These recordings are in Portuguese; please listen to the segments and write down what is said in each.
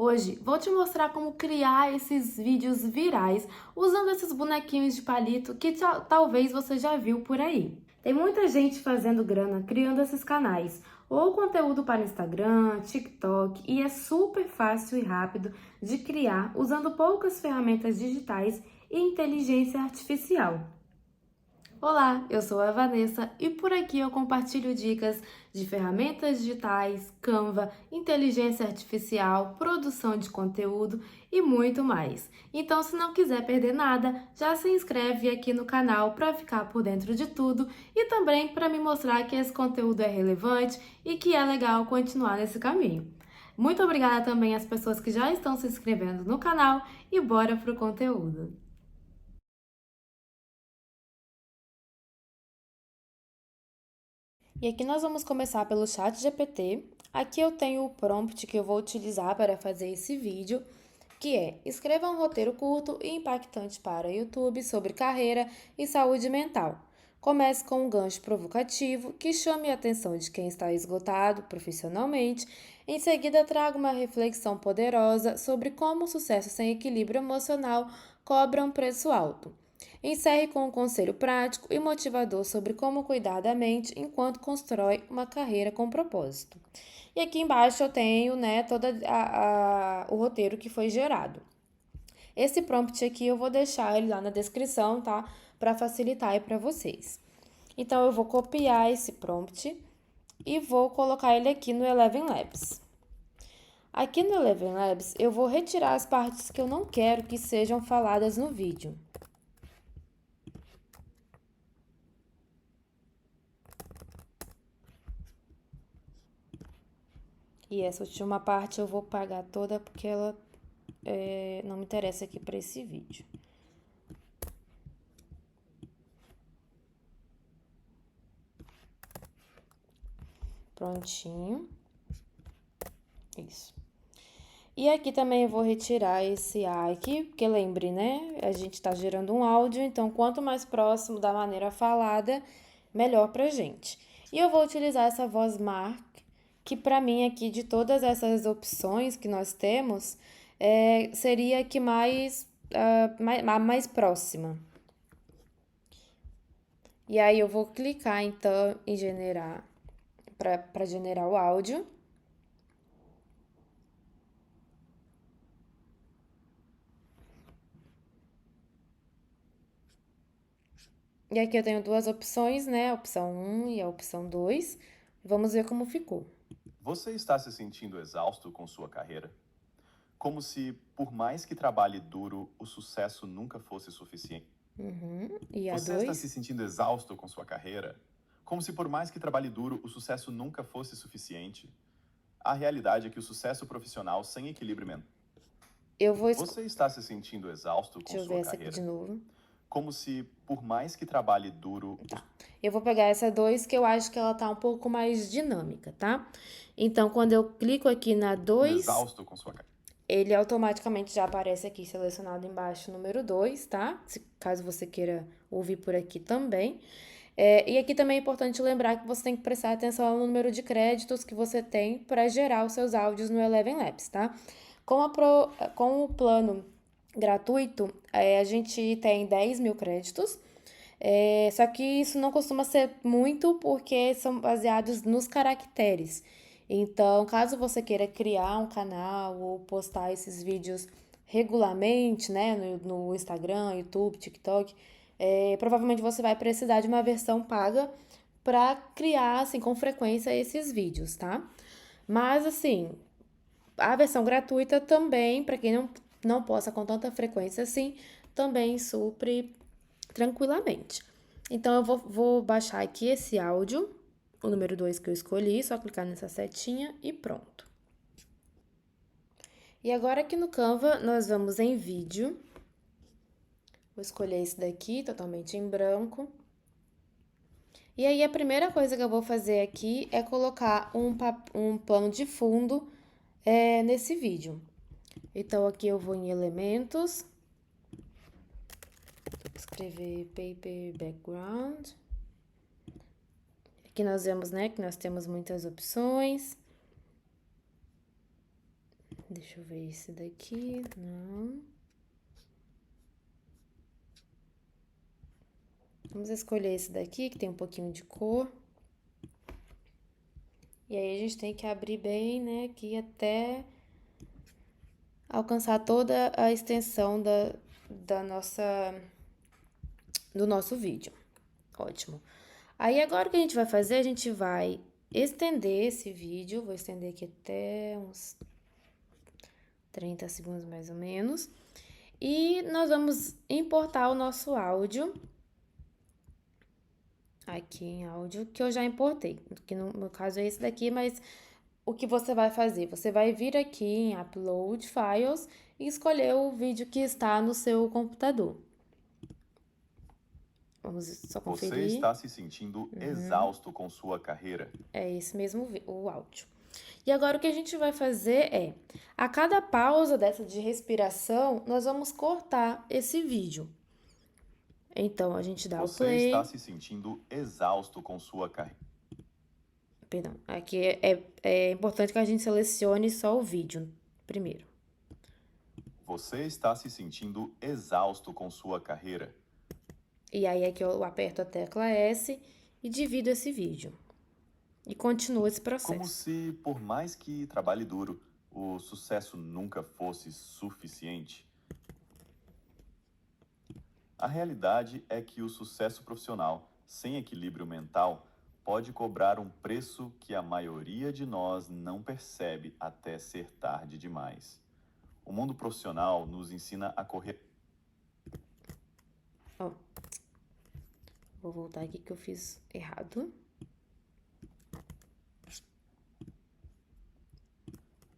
Hoje vou te mostrar como criar esses vídeos virais usando esses bonequinhos de palito que talvez você já viu por aí. Tem muita gente fazendo grana criando esses canais ou conteúdo para Instagram, TikTok e é super fácil e rápido de criar usando poucas ferramentas digitais e inteligência artificial. Olá, eu sou a Vanessa e por aqui eu compartilho dicas de ferramentas digitais, Canva, inteligência artificial, produção de conteúdo e muito mais. Então, se não quiser perder nada, já se inscreve aqui no canal para ficar por dentro de tudo e também para me mostrar que esse conteúdo é relevante e que é legal continuar nesse caminho. Muito obrigada também às pessoas que já estão se inscrevendo no canal e bora pro conteúdo. E aqui nós vamos começar pelo chat GPT. Aqui eu tenho o prompt que eu vou utilizar para fazer esse vídeo, que é: escreva um roteiro curto e impactante para YouTube sobre carreira e saúde mental. Comece com um gancho provocativo que chame a atenção de quem está esgotado profissionalmente. Em seguida, traga uma reflexão poderosa sobre como o sucesso sem equilíbrio emocional cobra um preço alto. Encerre com um conselho prático e motivador sobre como cuidar da mente enquanto constrói uma carreira com propósito. E aqui embaixo eu tenho, né, todo o roteiro que foi gerado. Esse prompt aqui eu vou deixar ele lá na descrição, tá? Para facilitar aí para vocês. Então eu vou copiar esse prompt e vou colocar ele aqui no Eleven Labs. Aqui no Eleven Labs eu vou retirar as partes que eu não quero que sejam faladas no vídeo. E essa última parte eu vou apagar toda porque ela não me interessa aqui para esse vídeo. Prontinho. Isso. E aqui também eu vou retirar esse A aqui, porque lembre, né? A gente está gerando um áudio, então quanto mais próximo da maneira falada, melhor pra gente. E eu vou utilizar essa voz Mark, que para mim aqui de todas essas opções que nós temos, seria a que mais próxima. E aí eu vou clicar então em generar, para generar o áudio. E aqui eu tenho duas opções, né? A opção 1 e a opção 2. Vamos ver como ficou. Você está se sentindo exausto com sua carreira? Como se, por mais que trabalhe duro, o sucesso nunca fosse suficiente. E a Você está 2? se sentindo exausto com sua carreira? Como se, por mais que trabalhe duro, o sucesso nunca fosse suficiente. A realidade é que o sucesso profissional sem equilíbrio mental. Eu vou Você está se sentindo exausto com Deixa eu ver sua essa aqui de carreira? novo. Como se, por mais que trabalhe duro, Tá. Eu vou pegar essa 2 que eu acho que ela tá um pouco mais dinâmica, tá? Então, quando eu clico aqui na 2, exausto com sua carreira. ele automaticamente já aparece aqui selecionado embaixo o número 2, tá? Caso você queira ouvir por aqui também. E aqui também é importante lembrar que você tem que prestar atenção no número de créditos que você tem para gerar os seus áudios no Eleven Labs, tá? Com o plano gratuito, a gente tem 10 mil créditos. Só que isso não costuma ser muito porque são baseados nos caracteres. Então, caso você queira criar um canal ou postar esses vídeos regularmente, né, no Instagram, YouTube, TikTok, provavelmente você vai precisar de uma versão paga para criar, assim, com frequência esses vídeos, tá? Mas, assim, a versão gratuita também, para quem não possa com tanta frequência assim, também supre tranquilamente. Então, eu vou baixar aqui esse áudio, o número 2 que eu escolhi, só clicar nessa setinha e pronto. E agora aqui no Canva, nós vamos em vídeo. Vou escolher esse daqui, totalmente em branco. E aí, a primeira coisa que eu vou fazer aqui é colocar um plano de fundo nesse vídeo. Então, aqui eu vou em elementos, escrever paper background. Aqui nós vemos, né, que nós temos muitas opções. Deixa eu ver esse daqui. Não. Vamos escolher esse daqui, que tem um pouquinho de cor. E aí a gente tem que abrir bem, né, aqui até alcançar toda a extensão do nosso vídeo. Ótimo. Aí agora o que a gente vai fazer, a gente vai estender esse vídeo, vou estender aqui até uns 30 segundos mais ou menos. E nós vamos importar o nosso áudio aqui em áudio, que eu já importei, que no meu caso é esse daqui, mas o que você vai fazer? Você vai vir aqui em Upload Files e escolher o vídeo que está no seu computador. Vamos só Você conferir. está se sentindo exausto com sua carreira? É esse mesmo o áudio. E agora o que a gente vai fazer é, a cada pausa dessa de respiração, nós vamos cortar esse vídeo. Então, a gente dá o Você play. está se sentindo exausto com sua carreira? Perdão, aqui é importante que a gente selecione só o vídeo primeiro. Você está se sentindo exausto com sua carreira? E aí aqui eu aperto a tecla S e divido esse vídeo. E continuo esse Como processo. se, por mais que trabalhe duro, o sucesso nunca fosse suficiente. A realidade é que o sucesso profissional, sem equilíbrio mental, pode cobrar um preço que a maioria de nós não percebe até ser tarde demais. O mundo profissional nos ensina a correr. Ó, vou voltar aqui que eu fiz errado.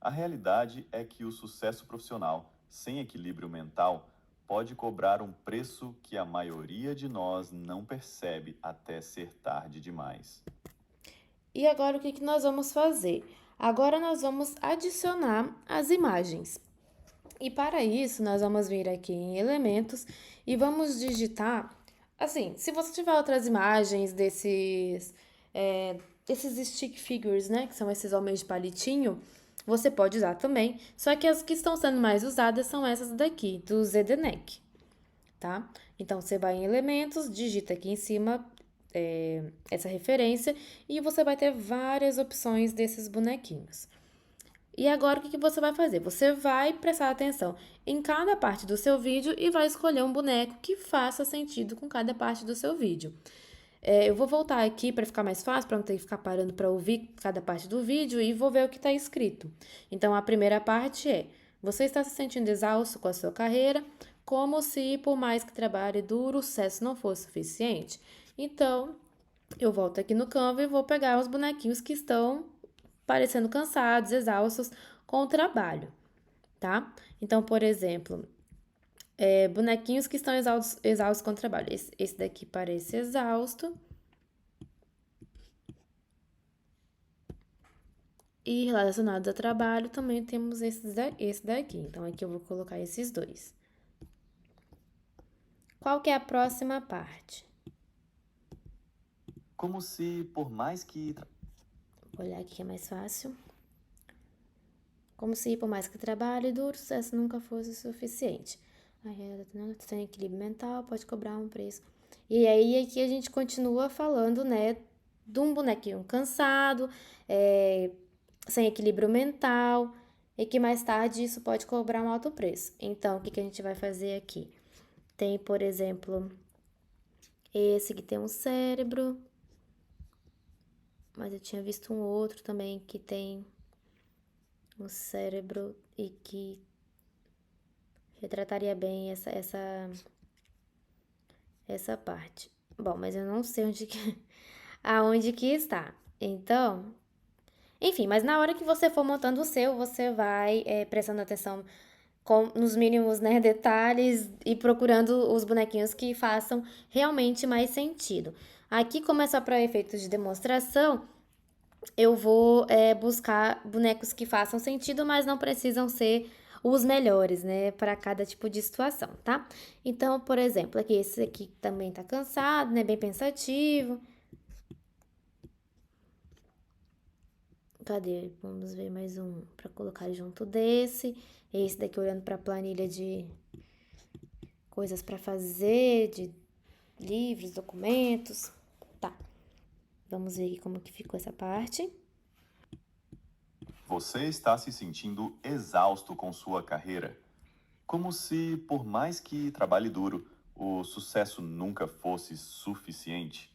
A realidade é que o sucesso profissional, sem equilíbrio mental, pode cobrar um preço que a maioria de nós não percebe até ser tarde demais. E agora o que nós vamos fazer? Agora nós vamos adicionar as imagens. E para isso, nós vamos vir aqui em elementos e vamos digitar, assim, se você tiver outras imagens desses stick figures, né, que são esses homens de palitinho, você pode usar também, só que as que estão sendo mais usadas são essas daqui, do Zdenek, tá? Então, você vai em elementos, digita aqui em cima essa referência e você vai ter várias opções desses bonequinhos. E agora, o que você vai fazer? Você vai prestar atenção em cada parte do seu vídeo e vai escolher um boneco que faça sentido com cada parte do seu vídeo. Eu vou voltar aqui para ficar mais fácil, para não ter que ficar parando para ouvir cada parte do vídeo e vou ver o que está escrito. Então, a primeira parte é: você está se sentindo exausto com a sua carreira, como se, por mais que trabalhe duro, o sucesso não fosse suficiente? Então, eu volto aqui no Canva e vou pegar os bonequinhos que estão parecendo cansados, exaustos com o trabalho, tá? Então, por exemplo, bonequinhos que estão exaustos com o trabalho. Esse daqui parece exausto. E relacionados a trabalho, também temos esse daqui. Então, aqui eu vou colocar esses dois. Qual que é a próxima parte? Como se, por mais que... Vou olhar aqui que é mais fácil. Como se, por mais que trabalhe duro, o sucesso nunca fosse suficiente. Sem equilíbrio mental, pode cobrar um preço. E aí, aqui a gente continua falando, né, de um bonequinho cansado, sem equilíbrio mental, e que mais tarde isso pode cobrar um alto preço. Então, o que a gente vai fazer aqui? Tem, por exemplo, esse que tem um cérebro, mas eu tinha visto um outro também que tem um cérebro e que retrataria bem essa parte. Bom, mas eu não sei aonde que está. Então, enfim, mas na hora que você for montando o seu, você vai prestando atenção nos mínimos, né, detalhes e procurando os bonequinhos que façam realmente mais sentido. Aqui, como é só para efeitos de demonstração, eu vou buscar bonecos que façam sentido, mas não precisam ser os melhores, né, para cada tipo de situação, tá? Então, por exemplo, aqui esse aqui também tá cansado, né, bem pensativo. Cadê? Vamos ver mais um para colocar junto desse. Esse daqui olhando para a planilha de coisas para fazer, de livros, documentos. Tá. Vamos ver aqui como que ficou essa parte. Você está se sentindo exausto com sua carreira? Como se, por mais que trabalhe duro, o sucesso nunca fosse suficiente?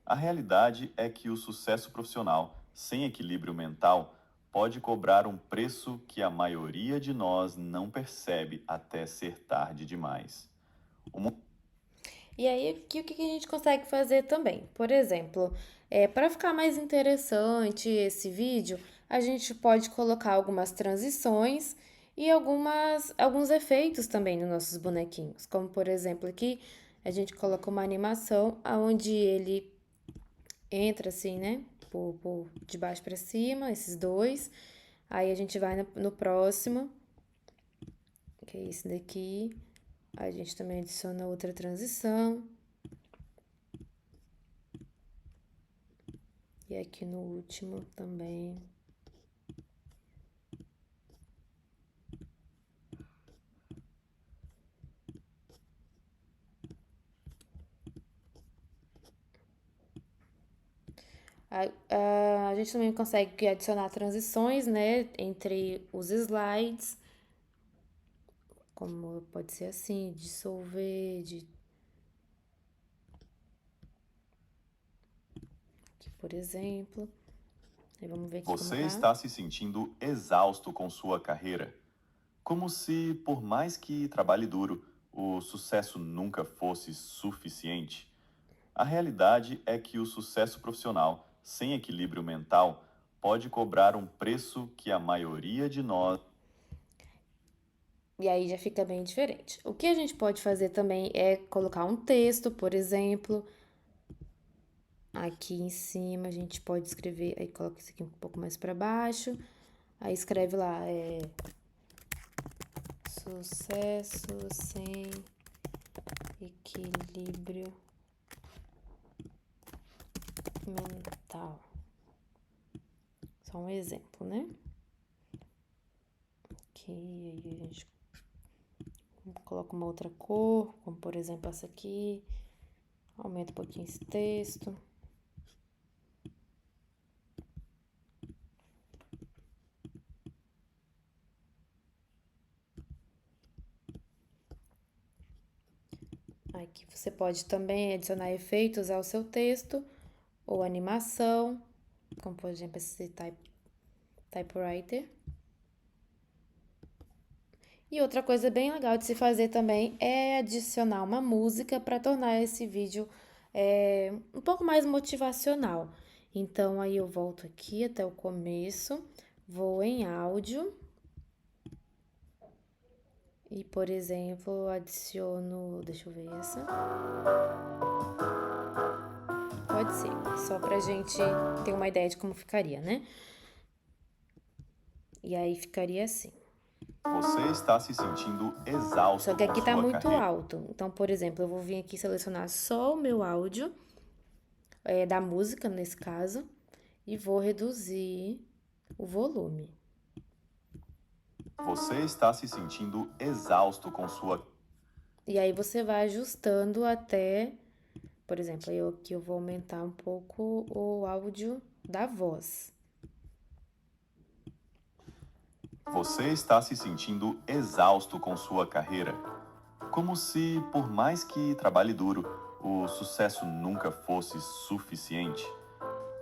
A realidade é que o sucesso profissional, sem equilíbrio mental, pode cobrar um preço que a maioria de nós não percebe até ser tarde demais. O mu- E aí, aqui, o que que a gente consegue fazer também? Por exemplo, para ficar mais interessante esse vídeo, a gente pode colocar algumas transições e alguns efeitos também nos nossos bonequinhos. Como, por exemplo, aqui a gente coloca uma animação onde ele entra assim, né? De baixo para cima, esses dois. Aí a gente vai no próximo, que é esse daqui. A gente também adiciona outra transição. E aqui no último também. A gente também consegue adicionar transições, né, entre os slides, como pode ser assim, dissolver, aqui, por exemplo. Aí vamos ver aqui como Você tá. está se sentindo exausto com sua carreira? Como se, por mais que trabalhe duro, o sucesso nunca fosse suficiente? A realidade é que o sucesso profissional, sem equilíbrio mental, pode cobrar um preço que a maioria de nós. E aí já fica bem diferente. O que a gente pode fazer também é colocar um texto, por exemplo. Aqui em cima a gente pode escrever, aí coloca isso aqui um pouco mais para baixo. Aí escreve lá, sucesso sem equilíbrio mental. Só um exemplo, né? Aqui aí a gente coloca uma outra cor, como por exemplo essa aqui. Aumenta um pouquinho esse texto. Aqui você pode também adicionar efeitos ao seu texto ou animação, como por exemplo esse typewriter. E outra coisa bem legal de se fazer também é adicionar uma música para tornar esse vídeo um pouco mais motivacional. Então, aí eu volto aqui até o começo, vou em áudio e, por exemplo, adiciono, deixa eu ver essa. Pode ser, só pra gente ter uma ideia de como ficaria, né? E aí ficaria assim. Você está se sentindo exausto Só que com aqui tá sua muito carreira? alto. Então, por exemplo, eu vou vir aqui selecionar só o meu áudio, da música nesse caso, e vou reduzir o volume. Você está se sentindo exausto com sua. E aí você vai ajustando até, por exemplo, aqui eu vou aumentar um pouco o áudio da voz. Você está se sentindo exausto com sua carreira? Como se, por mais que trabalhe duro, o sucesso nunca fosse suficiente?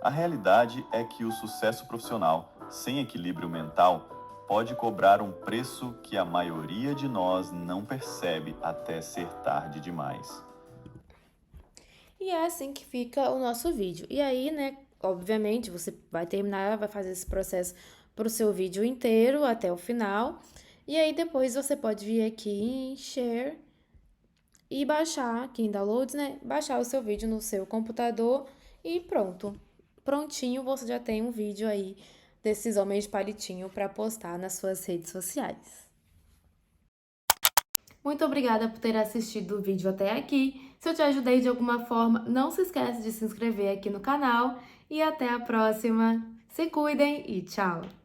A realidade é que o sucesso profissional, sem equilíbrio mental, pode cobrar um preço que a maioria de nós não percebe até ser tarde demais. E é assim que fica o nosso vídeo. E aí, né, obviamente, você vai terminar, vai fazer esse processo pro seu vídeo inteiro até o final. E aí depois você pode vir aqui em Share e baixar, aqui em Downloads, né? Baixar o seu vídeo no seu computador e pronto. Prontinho, você já tem um vídeo aí desses homens de palitinho para postar nas suas redes sociais. Muito obrigada por ter assistido o vídeo até aqui. Se eu te ajudei de alguma forma, não se esquece de se inscrever aqui no canal e até a próxima. Se cuidem e tchau!